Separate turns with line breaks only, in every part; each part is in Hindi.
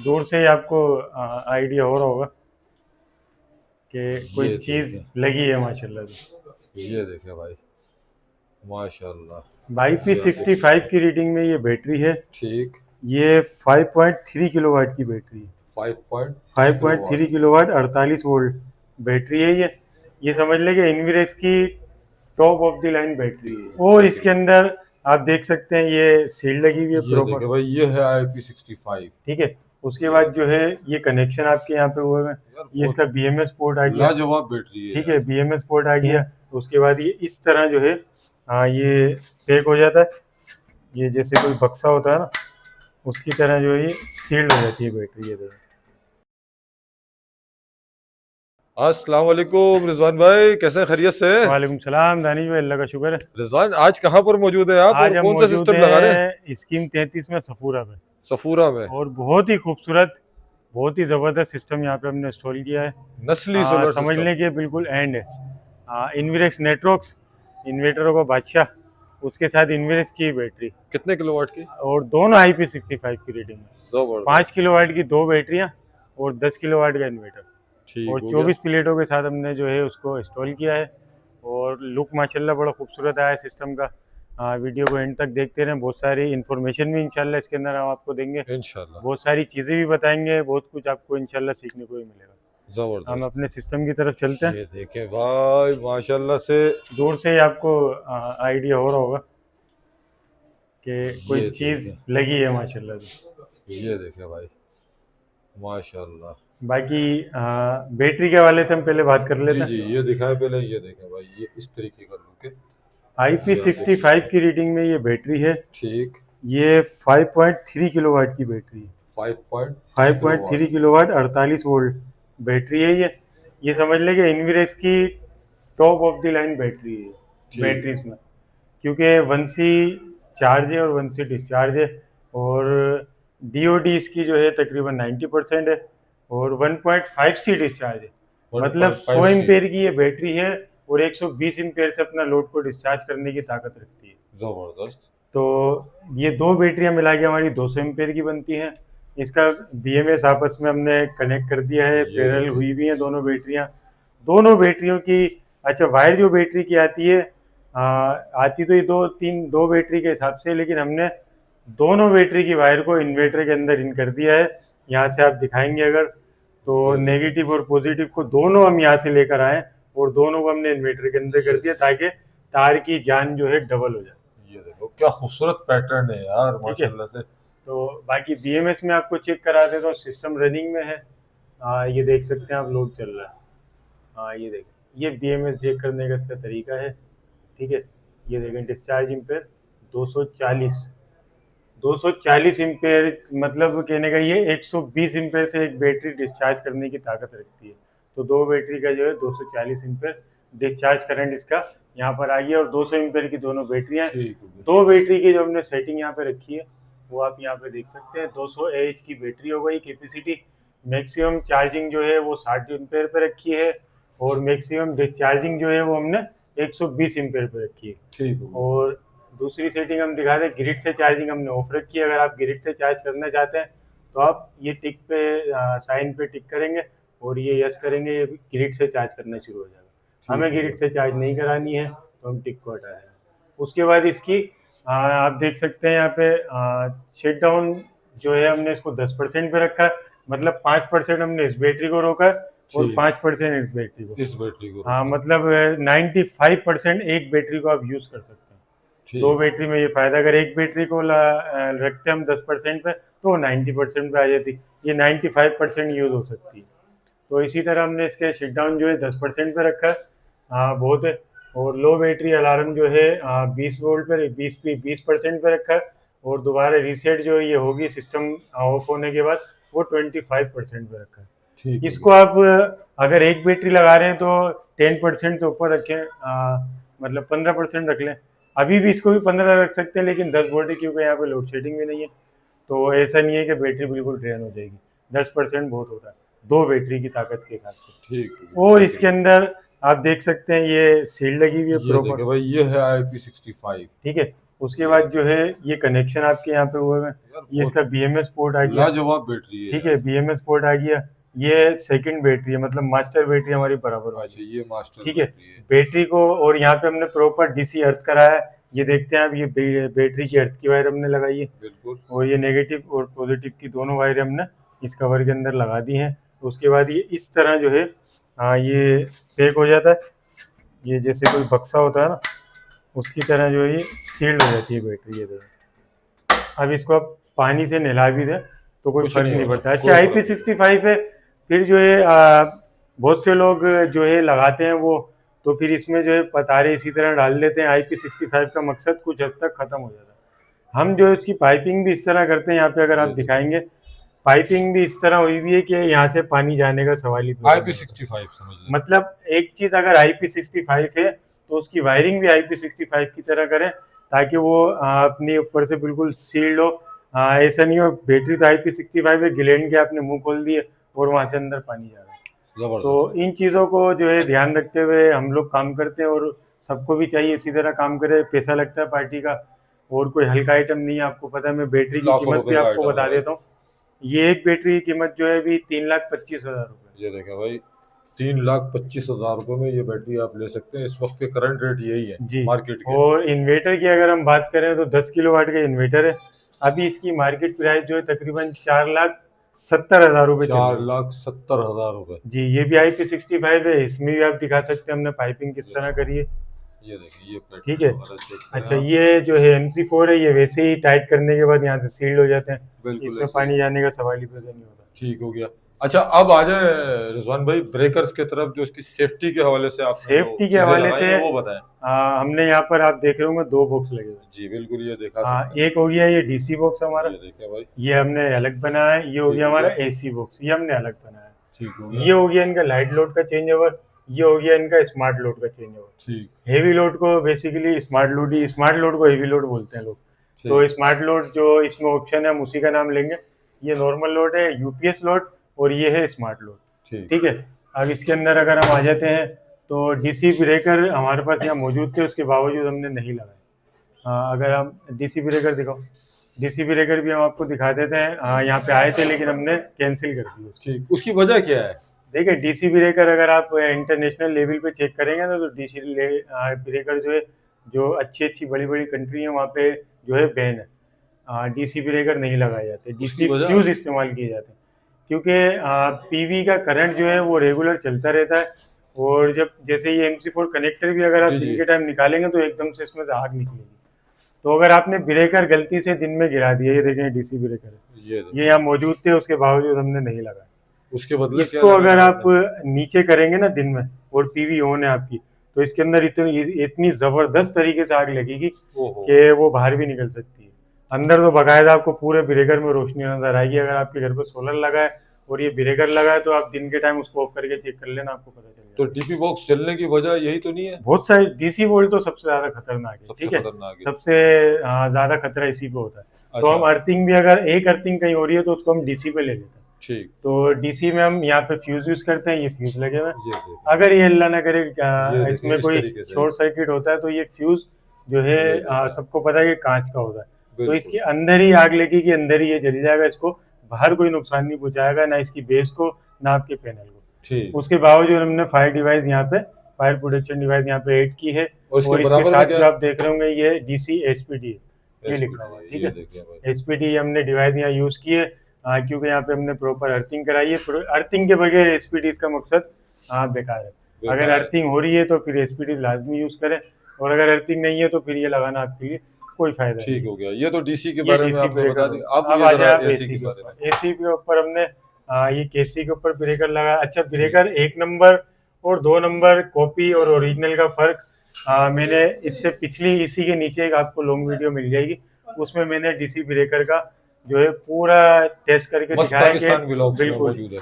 दूर से ही आपको आइडिया हो रहा होगा कि कोई
ये
चीज
देखें,
लगी है माशाल्लाह से।
ये देखें भाई, माशाल्लाह।
बाई पी
ये आप देख
सिक्सटी
सकते
फाइव
हैं।
की रीडिंग में ये बैटरी है।
ठीक।
ये 5.3 किलोवाट की बैटरी है।
5.3
five point
kilowatt
three kilowatt 48 volt battery है ये समझ लें कि इनविरेक्स की top of the line battery है। और
ठीक है।
इसके अंदर आप देख सकते हैं ये सील लगी हुई है
ये देखें
प्रॉपर।
भाई, ये है IP65।
ठीक है। उसके
ये
बाद जो है ये कनेक्शन आपके यहाँ पे हुए हैं।
यार
ये
बहुत
इसका बीएमएस पोर्ट आ गया।
लाजवाब बैटरी है
ठीक है,
यार।
बीएमएस पोर्ट आ गया। उसके बाद ये इस तरह जो है ये पैक हो जाता है। ये जैसे कोई बक्सा होता है ना, उसकी तरह जो है ये सील्ड हो जाती है बैटरी। ये देखो।
अस्सलाम वालेकुम रिजवान भाई, कैसे हैं? खैरियत से हैं?
वालेकुम सलाम दानिश भाई, अल्लाह का शुक्र है।
रिजवान, आज कहाँ पर मौजूद है आप और
आज हम
कौन सा
मौजूद
सिस्टम लगा रहे हैं?
हैं स्कीम 33 में सफूरा पे।
सफूरा में।
और बहुत ही खूबसूरत, बहुत ही ज़बरदस्त सिस्टम यहाँ पे हमने इंस्टॉल किया है।
नस्ली सोलर
समझ
सिस्टम।
लें कि बिल्कुल एंड है। इन्विरेक्स नेटवर्क्स, इन्वेटरों का बादशाह, उसके साथ इन्विरेक्स की बैटरी।
कितने किलोवाट की?
और दोनों IP65 की रेटिंग है। पाँच
जबरदस्त।
किलो वाट की दो बैटरियाँ और 10 किलो वाट का इन्वर्टर।
ठीक
और
हो गया।
24 प्लेटों के साथ हमने जो है उसको इंस्टॉल किया है। और लुक माशाल्लाह बड़ा खूबसूरत आया है सिस्टम का। वीडियो को एंड तक देखते रहें, बहुत सारी इन्फॉर्मेशन भी इंशाल्लाह इसके अंदर हम आपको देंगे।
इंशाल्लाह।
बहुत सारी चीज़ें भी बताएंगे, बहुत कुछ आपको इंशाल्लाह सीखने को भी मिलेगा। हम
जबरदस्त।
अपने सिस्टम की तरफ चलते हैं।
ये देखें भाई, माशाल्लाह से।
दूर से ही आपको आइडिया हो रहा होगा कि कोई
ये
चीज़
देखें,
लगी है माशाल्लाह से।
ये देखें भाई, माशाल्लाह।
बाकी बैटरी के हवाले से हम पहले बात कर
जी
लेते
जी,
हैं।
ये दिखाए पहले, ये देखें भाई, ये इस तरीके का लुक है।
आई पी
ये आप देख
सिक्सटी
सकते
फाइव
हैं।
की रीडिंग में ये बैटरी है।
ठीक।
ये 5.3 किलोवाट की बैटरी है।
5.3
5.3
किलोवाट।
किलोवाट 48 वोल्ट बैटरी है ये समझ लें कि इनविरेक्स की top of the line battery है
ठीक है।
बैटरीज में। क्योंकि 1C चार्ज है और 1C डिस्चार्ज है। और DOD इसकी जो है तकरीबन 90% है। और 1.5C डिस्चार्ज है। मतलब 100
1.5C।
एम्पेयर की ये बैटरी है। और 120 एम्पेयर से अपना लोड को डिस्चार्ज करने की ताकत रखती है।
जबरदस्त।
तो ये दो बैटरियां मिला के हमारी 200 एम्पेयर की बनती हैं। इसका BMS आपस में हमने कनेक्ट कर दिया है,
ये
पैरेलल
देखें।
हुई भी हैं दोनों बैटरियां। दोनों बैटरियों की अच्छा वायर जो बैटरी की आती है, आती तो ये दो बैटरी के हिसाब से, लेकिन हमने दोनों बैटरी की वायर को इन्वर्टर के अंदर इन कर दिया है। यहाँ से आप दिखाएंगे अगर, तो
ये देखें।
नेगेटिव और पॉजिटिव को दोनों हम यहाँ से लेकर आए और दोनों को हमने इन्वर्टर के अंदर
ये
कर दिया ताकि तार की जान जो है डबल हो जाए।
ये देखो क्या खूबसूरत पैटर्न है यार,
ठीक है।
माशाल्लाह से।
तो बाकी BMS में आपको चेक करा दे तो सिस्टम रनिंग में है। ये देख सकते हैं आप, लोड चल रहा है। ये देखें, ये BMS चेक करने का इसका तरीका है। ठीक है। ये देखें डिस्चार्ज एम्पेयर 240। 240 एम्पेयर मतलब कहने का ये 120 एम्पेयर से एक बैटरी डिस्चार्ज करने की ताकत रखती है। तो दो बैटरी का जो है 240 एम्पेयर डिस्चार्ज करंट इसका यहाँ पर आ गया। और 200 एम्पेयर की दोनों बैटरियाँ हैं।
ठीक हो गया।
दो बैटरी की जो हमने सेटिंग यहाँ पे रखी है वो आप यहाँ पे देख सकते हैं। 200 AH की बैटरी हो गई कैपेसिटी। मैक्सिमम चार्जिंग जो है वो 60 एम्पेयर पे रखी है। और मैक्सिमम डिस्चार्जिंग जो है वो हमने 120 एम्पेयर पे रखी है।
ठीक हो गया।
और दूसरी सेटिंग हम दिखा दें, ग्रिड से चार्जिंग हमने ऑफ रखी है। अगर आप ग्रिड से चार्ज करना चाहते हैं तो आप ये टिक पे साइन पे टिक करेंगे और ये यस करेंगे, ये ग्रिड से चार्ज करना शुरू हो जाएगा। हमें ग्रिड से चार्ज नहीं करानी है तो हम टिक को हटा देंगे। उसके बाद इसकी आप देख सकते हैं यहाँ पे शट डाउन जो है हमने इसको 10% पे रखा है। मतलब 5% हमने इस बैटरी को रोका है और
ठीक।
5% इस बैटरी को।
इस बैटरी को
हाँ,
रोका।
मतलब 95% एक बैटरी को आप यूज़ कर सकते हैं। दो
ठीक।
बैटरी में ये फायदा, अगर एक बैटरी को रखते हम 10% पे तो 90% पे आ जाती। ये 95% यूज़ हो सकती है। तो इसी तरह हमने इसके शट डाउन जो है 10% पे रखा है। बहुत है। और लो बैटरी अलार्म जो है 20 वोल्ट पे 20% पे रखा है। और दोबारा रीसेट जो ये होगी सिस्टम ऑफ होने के बाद वो 25% पे रखा है।
ठीक हो
इसको
गया।
आप अगर एक बैटरी लगा रहे हैं तो 10% से ऊपर रखें, मतलब 15% रख लें। अभी भी इसको भी 15 रख सकते हैं, लेकिन 10 वोल्ट है क्योंकि यहाँ पे लोड शेडिंग भी नहीं है। तो ऐसा नहीं है कि बैटरी बिल्कुल ड्रेन हो जाएगी। 10% बहुत होता है दो बैटरी की ताकत के हिसाब से।
ठीक हो
और
गया।
इसके अंदर आप देख सकते हैं ये सील लगी हुई है
ये
प्रॉपर।
देखे भाई, ये है IP65।
ठीक है। उसके बाद जो है ये कनेक्शन आपके यहाँ पे हुए हैं,
यार
ये इसका BMS पोर्ट आ गया,
लाजवाब बैटरी है
ठीक
यार।
है, BMS पोर्ट आ गया। ये सेकंड बैटरी है, मतलब मास्टर बैटरी हमारी बराबर वाली,
अच्छा ये मास्टर
ठीक है।
बैटरी है।
बैटरी को और यहाँ पे हमने प्रॉपर DC अर्थ कराया है, ये देखते हैं आप, ये बैटरी की अर्थ की वायर हमने लगाई है,
बिल्कुल।
और ये नेगेटिव और पॉजिटिव की दोनों वायर हमने इस कवर के अंदर लगा दी हैं। उसके बाद ये इस तरह जो है ये पैक हो जाता है, ये जैसे कोई बक्सा होता है ना, उसकी तरह जो है ये सील्ड हो जाती है बैटरी। ये देखो, अब इसको आप पानी से नहला भी दें तो कोई
कुछ
फर्क
नहीं
नहीं
होगा,
पड़ता। अच्छा,
कोई फर्क
IP65 है, फिर जो है बहुत से लोग जो है लगाते हैं वो, तो फिर इसमें जो है पतारे इसी तरह डाल देते हैं। IP65 का मकसद कुछ हद तक खत्म हो जाता है। हम जो है उसकी पाइपिंग भी इस तरह करते हैं, यहाँ पे अगर आप
ये
दिखाएंगे, पाइपिंग भी इस तरह हुई हुई है कि यहाँ से पानी जाने का सवाल ही पैदा नहीं होता।
IP65 समझ लें।
मतलब एक चीज, अगर IP65 है तो उसकी वायरिंग भी IP65 की तरह करें, ताकि वो अपने ऊपर से बिल्कुल सील्ड हो। ऐसा नहीं हो बैटरी तो IP65 है, गिलेंड के आपने मुंह खोल दिए और वहां से अंदर पानी जा रहा है।
जबरदस्त।
तो इन चीज़ों को जो है ध्यान रखते हुए हम लोग काम करते हैं, और सबको भी चाहिए इसी तरह काम करे। पैसा लगता है पार्टी का, और कोई हल्का आइटम नहीं है। आपको पता है, मैं बैटरी की
लाखों
कीमत
रुपए
भी
का
आपको
आइटम
बता
है
देता हूँ। ये एक बैटरी की कीमत जो है अभी 3,25,000 रुपये।
ये देखें भाई, 3,25,000 रुपए में ये बैटरी आप ले सकते हैं। इस वक्त के करंट रेट यही है
जी।
मार्केट के।
और इन्वर्टर की अगर हम बात करें तो 10 किलोवाट का इन्वर्टर है। अभी इसकी मार्केट प्राइस जो है तकरीबन 4,70,000 रुपये चल रही है।
4,70,000 रुपए।
जी, ये भी IP65 है, इसमें भी आप दिखा सकते हैं हमने पाइपिंग किस तरह करी है।
ये देखिए, ये
ठीक है।
वगैरह चेक करें
अच्छा,
आप।
ये जो है MC4 है, ये वैसे ही टाइट करने के बाद यहाँ से सील्ड हो जाते हैं,
बिल्कुल
इसमें
ऐसे
पानी
ही।
जाने का सवाल ही पैदा नहीं होता।
ठीक हो गया। अच्छा अब आ जाए रिजवान भाई ब्रेकर्स की तरफ, जो इसकी सेफ्टी के हवाले से आपने जो
सेफ्टी के
चीजें
हवाले
लगाई
से
हैं, वो बताएं।
हमने यहाँ पर आप देख रहे होंगे 2 बॉक्स लगे हुए
जी बिल्कुल, ये देखा
हैं।
सकते हैं।
एक हो गया ये DC बॉक्स हमारा,
ये देखें भाई।
ये हमने अलग बनाया है। ये हो
ठीक
गया
हो
हमारा
गया।
AC बॉक्स, ये हमने अलग बनाया है।
ठीक हो
ये
गया।
हो गया इनका लाइट लोड का चेंज ओवर, ये हो गया इनका स्मार्ट लोड का चेंज ओवर।
ठीक
हेवी लोड को बेसिकली स्मार्ट लोड ही, स्मार्ट लोड को हेवी लोड बोलते हैं लोग। तो
ठीक
स्मार्ट लोड जो इसमें ऑप्शन है हम उसी का नाम लेंगे। ये नॉर्मल लोड है, UPS लोड, और ये है स्मार्ट लोड।
ठीक।
ठीक है। अब इसके अंदर अगर हम आ जाते हैं तो DC ब्रेकर हमारे पास यहाँ मौजूद थे, उसके बावजूद हमने नहीं लगाए। अगर हम DC ब्रेकर दिखाओ, DC ब्रेकर भी हम आपको दिखा देते हैं। यहाँ पे आए थे लेकिन हमने कैंसिल कर दिया।
ठीक, उसकी वजह क्या है?
देखिए, DC ब्रेकर अगर आप इंटरनेशनल लेवल पे चेक करेंगे ना, तो DC ब्रेकर जो है, जो अच्छी अच्छी बड़ी बड़ी कंट्री है वहाँ पे जो है बैन है। DC ब्रेकर नहीं लगाए जाते,
उसकी
DC
वजह?
फ्यूज इस्तेमाल किए जाते हैं, क्योंकि PV का करंट जो है वो रेगुलर चलता रहता है। और जब जैसे ये MC4 कनेक्टर भी अगर आप
जी,
दिन
जी।
के टाइम निकालेंगे तो एकदम से इसमें से आग निकलेगी। तो अगर आपने ब्रेकर गलती से दिन में गिरा दिया, ये देखें DC ब्रेकर है,
ये
ये यहाँ मौजूद थे, उसके बावजूद हमने नहीं लगाया।
उसके बदले क्या
इसको अगर
लगाना
आप
आपने?
नीचे करेंगे ना दिन में, और PV ऑन है आपकी, तो इसके अंदर इतनी जबरदस्त तरीके से आग लगेगी
ओहो।
कि वो बाहर भी निकल सकती है। अंदर तो बाकायदा आपको पूरे ब्रेकर में रोशनी नजर आएगी। अगर आपके घर पर सोलर लगा है और ये ब्रेकर लगा है, तो आप दिन के टाइम उसको ऑफ करके चेक कर लेना, आपको पता चल
तो
जाएगा।
DP बॉक्स चलने की वजह यही तो नहीं है?
बहुत सारे DC वोल्ट तो सबसे ज्यादा खतरनाक है,
सबसे
ठीक है,
खतरनाक है।
सबसे ज्यादा खतरा इसी पे होता है। तो
अच्छा।
हम अर्थिंग भी, अगर एक अर्थिंग कहीं हो रही है तो उसको हम DC पे ले लेते हैं।
ठीक।
तो DC में हम यहाँ पे फ्यूज यूज करते हैं, ये फ्यूज लगे हुए हैं।
ये देखिए।
अगर ये अल्लाह ना करे
देखिए,
इसमें
इस
कोई
तरीके से।
शॉर्ट सर्किट होता है, तो ये फ्यूज जो है
ये देखिए।
सबको पता है कि कांच का होता है, तो
बिल्कुल।
इसके अंदर ही आग लगेगी, अंदर ही ये जल जाएगा। इसको बाहर कोई नुकसान नहीं पहुंचाएगा, ना इसकी बेस को, ना आपके पैनल को।
ठीक।
उसके बावजूद हमने फायर डिवाइस यहाँ पे, फायर प्रोटेक्शन डिवाइस यहाँ पे ऐड की है।
और इसके
और इसके
बराबर में
साथ
क्या
जो
है?
आप देख रहे होंगे ये DC SPD है, ये लिखा हुआ है, ठीक
ये
है।
देखिए भाई।
SPD हमने डिवाइस यहाँ यूज की है, क्योंकि यहाँ पे हमने प्रॉपर अर्थिंग कराई है। अर्थिंग के बगैर SPD का मकसद बेकार है।
बेकार
अगर
है।
अर्थिंग हो रही है तो फिर SPD लाजमी यूज करें, और अगर अर्थिंग नहीं है तो फिर ये लगाना आपके लिए कोई फायदा नहीं।
ठीक हो गया। ये तो DC के
ये
बारे में
DC
आपने बता
ब्रेकर
दिया।
अब
अब
आ
ये
जाए
जरा
आप
AC
AC
के
के
बारे में।
ऊपर। AC के ऊपर हमने ये KC के ऊपर ब्रेकर लगाया। अच्छा, ब्रेकर 1 नंबर और 2 नंबर कॉपी और ओरिजिनल का फर्क मैंने इससे पिछली, इसी के नीचे एक आपको लॉन्ग वीडियो मिल जाएगी, उसमें मैंने DC ब्रेकर का जो है पूरा टेस्ट करके
मस्त
दिखाया
पाकिस्तान
कि
व्लॉग्स में
बिल्कुल
मौजूद है।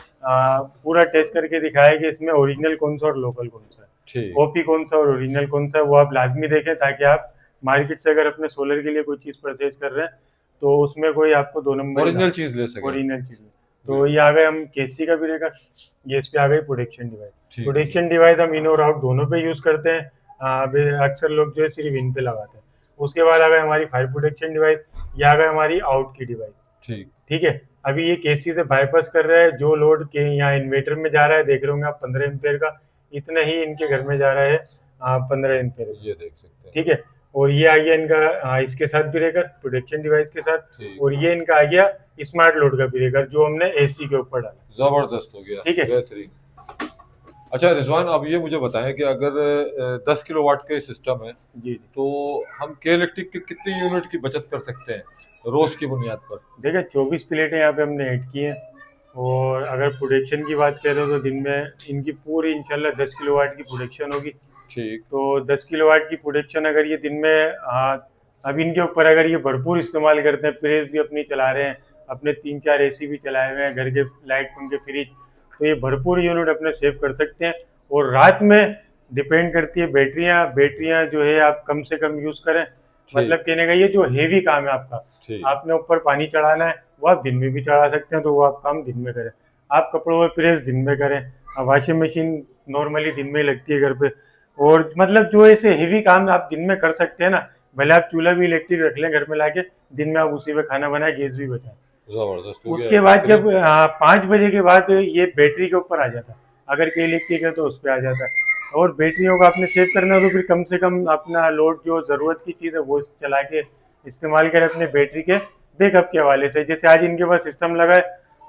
पूरा टेस्ट करके दिखाया कि इसमें ओरिजिनल कौन सा और लोकल कौन सा है,
ठीक।
कॉपी कौन सा और ओरिजिनल कौन सा है, वो आप लाजमी देखें, ताकि आप मार्केट से अगर अपने सोलर के लिए कोई चीज़ परचेज कर रहे हैं तो उसमें कोई आपको 2 नंबर
ओरिजिनल चीज ले सके।
ओरिजिनल चीज़। तो ये आ गए हम KC का ब्रेकर, ये इस पे आ गई प्रोटेक्शन डिवाइस।
ठीक।
प्रोटेक्शन डिवाइस हम इन और आउट दोनों पे यूज करते हैं। अक्सर लोग जो है सिर्फ इन पे लगाते हैं। उसके बाद आ गए हमारी फायर प्रोटेक्शन डिवाइस, ये आ गए हमारी आउट की डिवाइस।
ठीक।
ठीक है, अभी ये केसी से बाईपास कर रहा है, जो लोड के यहाँ इन्वेटर में जा रहा है देख रहे होंगे आप 15 एम्पियर का, इतना ही इनके घर में जा रहा है 15 एम्पियर का।
ये देख सकते हैं।
ठीक है, और ये आ गया इनका इसके साथ ब्रेकर प्रोटेक्शन डिवाइस के साथ,
ठीक।
और ये इनका आ गया स्मार्ट लोड का ब्रेकर जो हमने एसी के ऊपर डाला।
जबरदस्त हो गया।
ठीक है।
बेहतरीन। अच्छा रिजवान, अब ये मुझे बताएं कि अगर 10 किलोवाट के सिस्टम है
जी
तो हम के इलेक्ट्रिक की कितनी यूनिट की बचत कर सकते हैं रोज की बुनियाद पर?
देखिए 24 प्लेटें यहाँ पे हमने ऐड की हैं, और अगर प्रोडक्शन की बात करें तो दिन में इनकी पूरी इंशाल्लाह 10 किलोवाट की प्रोडक्शन होगी।
ठीक।
तो 10 किलोवाट की प्रोडक्शन अगर ये दिन में अब इनके ऊपर अगर ये भरपूर इस्तेमाल करते हैं, प्रेस भी अपनी चला रहे हैं, अपने 3-4 एसी भी चलाए हुए हैं, घर के लाइट पंखे फ्रिज, तो ये भरपूर यूनिट अपने सेव कर सकते हैं। और रात में डिपेंड करती है बैटरियां जो है आप कम से कम यूज़ करें। मतलब कहने का ये जो हेवी काम है आपका, आपने ऊपर पानी चढ़ाना है, वो आप दिन में भी चढ़ा सकते हैं, तो वो आप काम दिन में करें। आप कपड़ों में प्रेस दिन में करें, वॉशिंग मशीन नॉर्मली दिन में ही लगती है घर पे, और मतलब जो ऐसे हेवी काम आप दिन में कर सकते हैं ना, भले आप चूल्हा भी इलेक्ट्रिक रख लें घर में लाके, दिन में आप उसी पे खाना बनाए, गैस भी बचाएं।
जबरदस्त हो गया।
उसके बाद जब 5 बजे के बाद ये बैटरी के ऊपर आ जाता है, अगर के इलेक्ट्रिक है तो उस पर आ जाता है। और बैटरियों को आपने सेव करना है तो फिर कम से कम अपना लोड जो ज़रूरत की चीज़ है वो चला के इस्तेमाल करें अपने बैटरी के बैकअप के हवाले से। जैसे आज इनके पास सिस्टम लगा है,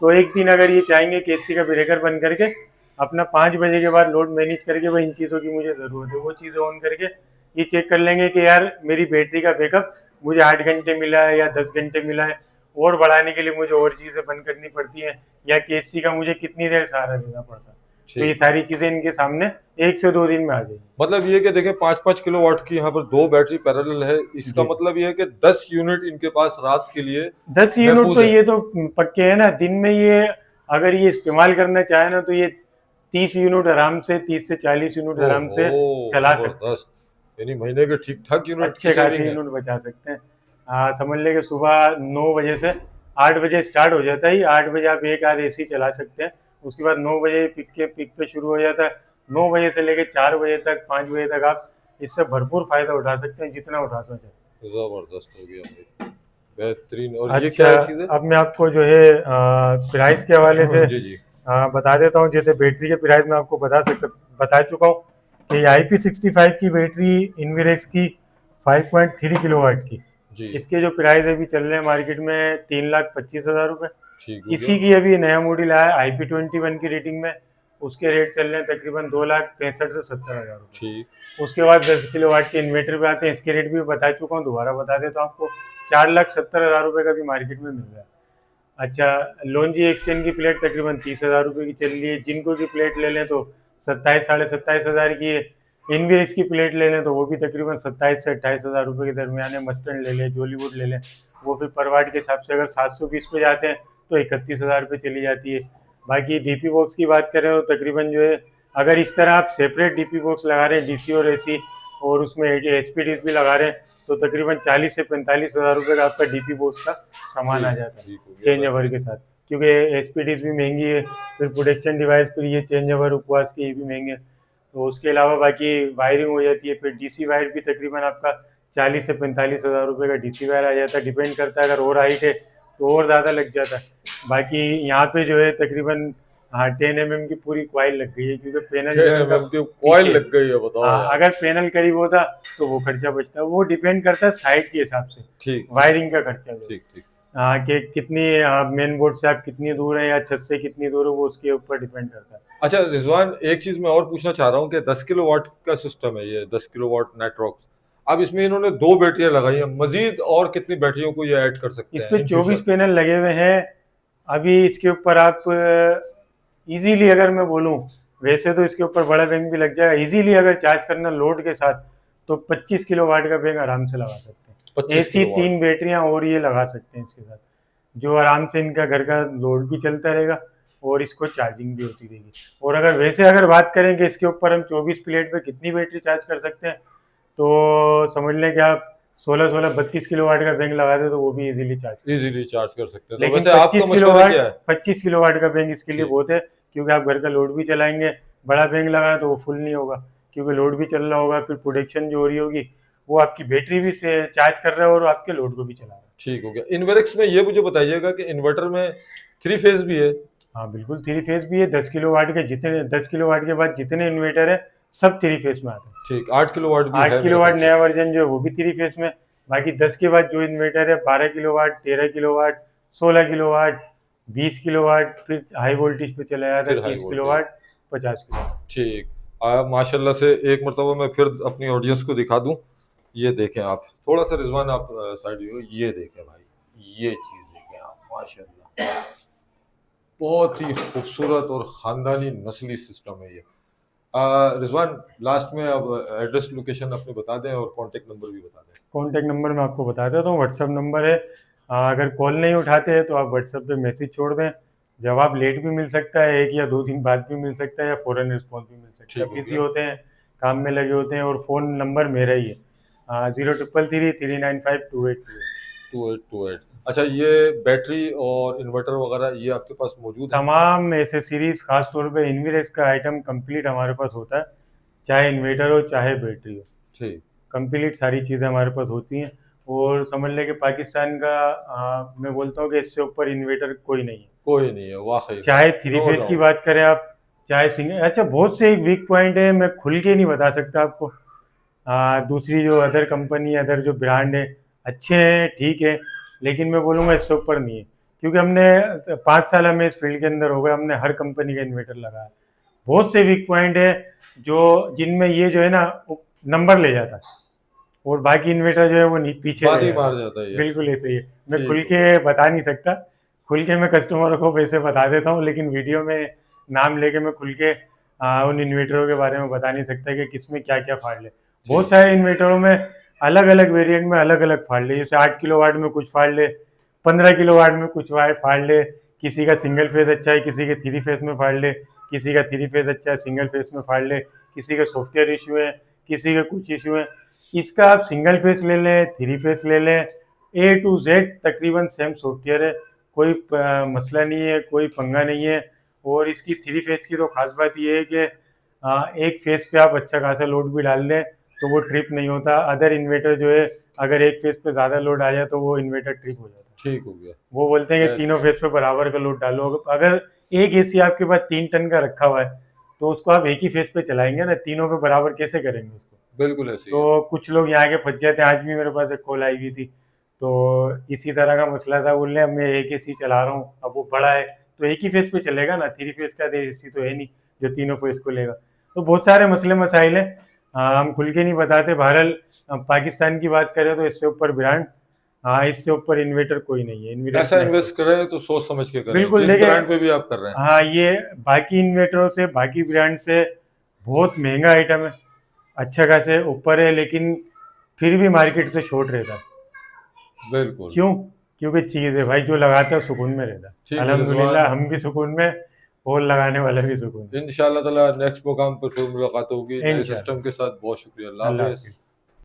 तो एक दिन अगर ये चाहेंगे कि एसी का ब्रेकर बंद करके अपना 5 बजे के बाद लोड मैनेज करके भाई इन चीज़ों की मुझे ज़रूरत है, वो चीज़ें ऑन करके ये चेक कर लेंगे कि यार मेरी बैटरी का बैकअप मुझे 8 घंटे मिला है या 10 घंटे मिला है, और बढ़ाने के लिए मुझे और चीज़ें बंद करनी पड़ती हैं, या कि एसी का मुझे कितनी देर सहारा लेना पड़ता है। तो ये सारी चीज़ें इनके सामने 1 से 2 दिन में आ जाएगी।
मतलब ये कि देखें 5-5 किलोवाट की यहाँ पर 2 बैटरी पैरेलल है, इसका मतलब ये है कि 10 यूनिट इनके पास रात के लिए
10 यूनिट तो ये तो पक्के है ना। दिन में ये अगर ये इस्तेमाल करना चाहे ना तो ये 30 यूनिट आराम से, 30 से 40 यूनिट आराम से चला सकते हैं।
यानी महीने के ठीक ठाक यूनिट,
अच्छे खासे यूनिट बचा सकते हैं। समझ ले कि सुबह 9 बजे से 8 बजे स्टार्ट हो जाता है, 8 बजे आप एक आध एसी चला सकते हैं, उसके बाद 9 बजे पिक पे शुरू हो जाता है। 9 बजे से लेकर 4 बजे तक, 5 बजे तक आप इससे भरपूर फायदा उठा सकते हैं, जितना उठा सके।
जबरदस्त हो गया, बेहतरीन। और
अच्छा,
ये क्या चीज़ है?
अब मैं आपको जो है प्राइस के हवाले से
जी
बता देता हूँ। जैसे बैटरी के प्राइस में आपको बता चुका हूँ कि IP65 की बैटरी इन्विरेक्स की 5.3 किलोवाट की, इसके जो प्राइस अभी चल रहे हैं मार्केट में 3,25,000 रुपये। इसी की अभी नया मॉडल आया IP21 की रेटिंग में, उसके रेट चल रहे हैं तकरीबन 2,65,000 से 70,000 रुपये। उसके बाद 10 किलोवाट के इन्वर्टर पे आते हैं, इसके रेट भी बता चुका हूँ, दोबारा बता देता हूँ आपको। 4,70,000 रुपये का भी मार्केट में मिल रहा है। अच्छा, लॉन्जी एक्सटेंड की प्लेट तकरीबन 30,000 रुपये की चल रही है। जिनको की प्लेट ले लें तो 27,000-27,500 की है। इनवेरिस की प्लेट ले लें तो वो भी तकरीबन 27 से 28,000 रुपये के दरमियान है। मस्टर्न ले लें, जॉलीवुड ले लें, वो फिर पर वाट के हिसाब से अगर 720 पे जाते हैं तो 31,000 रुपये चली जाती है। बाकी डीपी बॉक्स की बात करें तो तकरीबन जो है, अगर इस तरह आप सेपरेट डीपी बॉक्स लगा रहे हैं, डीसी और एसी, और उसमें एसपीडीज भी लगा रहे हैं, तो तकरीबन 40 से 45,000 रुपये का आपका डीपी बॉक्स का सामान आ जाता है चेंज ओवर के साथ, क्योंकि एसपीडीज भी महंगी है, फिर प्रोटेक्शन डिवाइस, फिर ये चेंज ओवर उपवास के ये भी महंगे। तो उसके अलावा बाकी वायरिंग हो जाती है, फिर डीसी वायर भी तकरीबन आपका 40 से 45,000 रुपये का डीसी वायर आ जाता है। डिपेंड करता है, अगर और हाइट है तो और ज़्यादा लग जाता है। बाकी यहाँ पे जो है तकरीबन 10 mm की पूरी कॉइल लग गई है, क्योंकि पैनल
कॉइल लग गई है, बताओ।
अगर पैनल करीब होता तो वो खर्चा बचता। वो डिपेंड करता है साइट के हिसाब से, ठीक, वायरिंग का खर्चा। ठीक ठीक। कि कितनी मेन बोर्ड से आप कितनी दूर है या छत से कितनी दूर है, वो उसके ऊपर डिपेंड करता है।
अच्छा रिजवान, एक चीज मैं और पूछना चाह रहा हूँ कि 10 किलोवाट का सिस्टम है ये, 10 किलोवाट नेटवर्क्स। अब इसमें इन्होंने 2 बैटरियां लगाई हैं, मजीद और कितनी बैटरियों को ये ऐड कर सकते हैं?
इस पे 24 पैनल लगे हुए हैं। अभी इसके ऊपर आप इजीली, अगर मैं बोलूँ, वैसे तो इसके ऊपर बड़ा बैंक भी लग जाएगा, इजीली अगर चार्ज करना लोड के साथ तो 25 किलोवाट का बैंक आराम से लगा सकते हैं। ऐसी 3 बैटरियां और ये लगा सकते हैं इसके साथ, जो आराम से इनका घर का लोड भी चलता रहेगा और इसको चार्जिंग भी होती रहेगी। और अगर बात करें कि इसके ऊपर हम 24 प्लेट पे कितनी बैटरी चार्ज कर सकते हैं, तो समझ लें कि आप 32 किलोवाट का बैंक लगा दे तो वो भी इजीली चार्ज कर सकते हैं। लेकिन 25 किलोवाट का बैंक इसके लिए बहुत है, क्योंकि आप घर का लोड भी चलाएंगे। बड़ा बैंक लगाए तो वो फुल नहीं होगा, क्योंकि लोड भी चल रहा होगा, फिर प्रोडक्शन जो हो रही होगी वो आपकी बैटरी भी से चार्ज कर रहा है और आपके लोड को भी चला रहा है।
ठीक हो गया। इन्वेरिक्स में ये मुझे बताइएगा कि इन्वर्टर में 3 फेज भी है?
हाँ बिल्कुल, थ्री फेज भी है। 10 किलोवाट के जितने 10 किलोवाट के बाद जितने इन्वर्टर है सब थ्री फेज में आते हैं।
ठीक, 8 किलोवाट भी
8
है मेरे
किलोवाट
ख्याल से।
नया वर्जन जो है वो भी थ्री फेज में। बाकी 10 के बाद जो इन्वर्टर है 12 किलोवाट, 13 किलोवाट, 16 किलोवाट, 20 किलोवाट, फिर हाई वोल्टेज पे चला जाता
फिर
है
हाई
30 किलोवाट, 50 किलोवाट।
ठीक। माशाल्लाह से एक मरतबा मैं फिर अपनी ऑडियंस को दिखा दूं। ये देखें आप, थोड़ा सा रिजवान आप साइड हो, ये देखें भाई, ये चीज़ देखें आप, माशाल्लाह बहुत ही खूबसूरत और ख़ानदानी नस्ली सिस्टम है ये। रिजवान, लास्ट में अब एड्रेस लोकेशन अपने बता दें और कॉन्टेक्ट नंबर भी बता दें।
कॉन्टैक्ट नंबर मैं आपको बता देता हूँ, व्हाट्सअप नंबर है। अगर कॉल नहीं उठाते हैं तो आप व्हाट्सअप पे मैसेज छोड़ दें। जवाब लेट भी मिल सकता है, 1 या 2 दिन बाद भी मिल सकता है, या फ़ौरन रिस्पॉन्स भी मिल सकता है।
ठीक हो
बिजी
गया।
होते हैं, काम में लगे होते हैं। और फ़ोन नंबर मेरा ही है, 0333 395 2828।
2828। अच्छा, ये बैटरी और इन्वर्टर वगैरह ये आपके पास मौजूद है?
तमाम एसेसरीज, खास तौर पे इन्वीरेक्स का आइटम कंप्लीट हमारे पास होता है, चाहे इन्वर्टर हो चाहे बैटरी हो।
ठीक।
कंप्लीट सारी चीज़ें हमारे पास होती हैं। और समझ लें कि पाकिस्तान का मैं बोलता हूँ कि इससे ऊपर इन्वर्टर कोई नहीं है।
कोई नहीं है वाकई में।
चाहे थ्री
नो
फेज की
डाउट।
बात करें आप, चाहे सिंगल। अच्छा, बहुत से एक वीक पॉइंट है, मैं खुल के नहीं बता सकता आपको। दूसरी जो अदर कंपनी, अदर जो ब्रांड है, अच्छे हैं, ठीक है, लेकिन मैं बोलूँगा इससे ऊपर नहीं है। क्योंकि हमने 5 साल हमें इस फील्ड के अंदर हो गए, हमने हर कंपनी का इन्वर्टर लगाया। बहुत से वीक पॉइंट है जो जिनमें ये जो है ना नंबर ले जाता है, और बाकी इन्वर्टर जो है वो पीछे रह
बाजी
जाता
मार
है।
जाता है ये।
बिल्कुल ऐसे ही है। मैं
ठीक
खुल
हो
के
गया।
बता नहीं सकता। खुल के मैं कस्टमरों को वैसे बता देता हूँ, लेकिन वीडियो में नाम लेके मैं खुल के उन इन्वर्टरों के बारे में बता नहीं सकता कि किसमें क्या क्या फॉल्ट है। बहुत
ठीक।
सारे इन्वर्टरों में अलग अलग वेरिएंट में अलग अलग फॉल्ट है। जैसे 8 किलोवाट में कुछ फॉल्ट है, 15 किलोवाट में कुछ फॉल्ट है। किसी का सिंगल फेज अच्छा है, किसी के थ्री फेज में फॉल्ट है। किसी का थ्री फेज अच्छा है, सिंगल फेज में फॉल्ट है। किसी का सॉफ्टवेयर इशू है, किसी का कुछ इशू है। इसका आप सिंगल फेस ले लें, थ्री फेस ले लें, ए टू जेड तकरीबन सेम सॉफ्टवेयर है। कोई मसला नहीं है, कोई पंगा नहीं है। और इसकी थ्री फेस की तो खास बात ये है कि एक फेस पे आप अच्छा खासा लोड भी डाल दें तो वो ट्रिप नहीं होता। अदर इन्वर्टर जो है, अगर एक फेस पे ज़्यादा लोड आ जाए तो वो इन्वर्टर ट्रिप हो जाता है।
ठीक हो गया।
वो बोलते हैं कि
वेरी
तीनों फेस पे बराबर का लोड डालो। अगर एक एसी आपके पास 3 टन का रखा हुआ है तो उसको आप एक ही फेस पे चलाएंगे ना, तीनों पे बराबर कैसे करेंगे उसको।
बिल्कुल ऐसे ही है।
तो कुछ लोग यहाँ के फंस जाते हैं। आज भी मेरे पास एक कॉल आई हुई थी, तो इसी तरह का मसला था। बोल रहे अब मैं एक एसी चला रहा हूँ, अब वो बड़ा है तो एक ही फेस पे चलेगा ना, थ्री फेस का एसी तो है नहीं जो तीनों फेस को लेगा। तो बहुत सारे मसले मसाइल हैं, हम खुल के नहीं बताते। बहरहाल पाकिस्तान की बात करें तो इससे ऊपर ब्रांड, हाँ, इससे ऊपर इन्वेटर कोई नहीं है। इन्वेटर
ऐसा इन्वेस्ट करें तो सोच समझ के करें,
बिल्कुल
जिस
देखें।
ब्रांड पे भी आप कर रहे हैं।
हाँ, ये बाकी इन्वेटरों से, बाकी ब्रांड से बहुत महंगा आइटम है, अच्छा खासे ऊपर है, लेकिन फिर भी मार्केट से शॉर्ट रहता है।
बिल्कुल।
क्यों? क्योंकि चीज़ है भाई, जो लगाता है सुकून में रहता
ठीक
है।
है रिजवान,
अल्हम्दुलिल्लाह हम भी सुकून में, और लगाने वाला भी सुकून में।
इंशाल्लाह ताला नेक्स्ट प्रोग्राम पर फिर मुलाकात होगी नए
इंशाल्लाह।
सिस्टम के साथ। बहुत शुक्रिया, अल्लाह
अल्लाह
हाफिज़।
हाफिज़।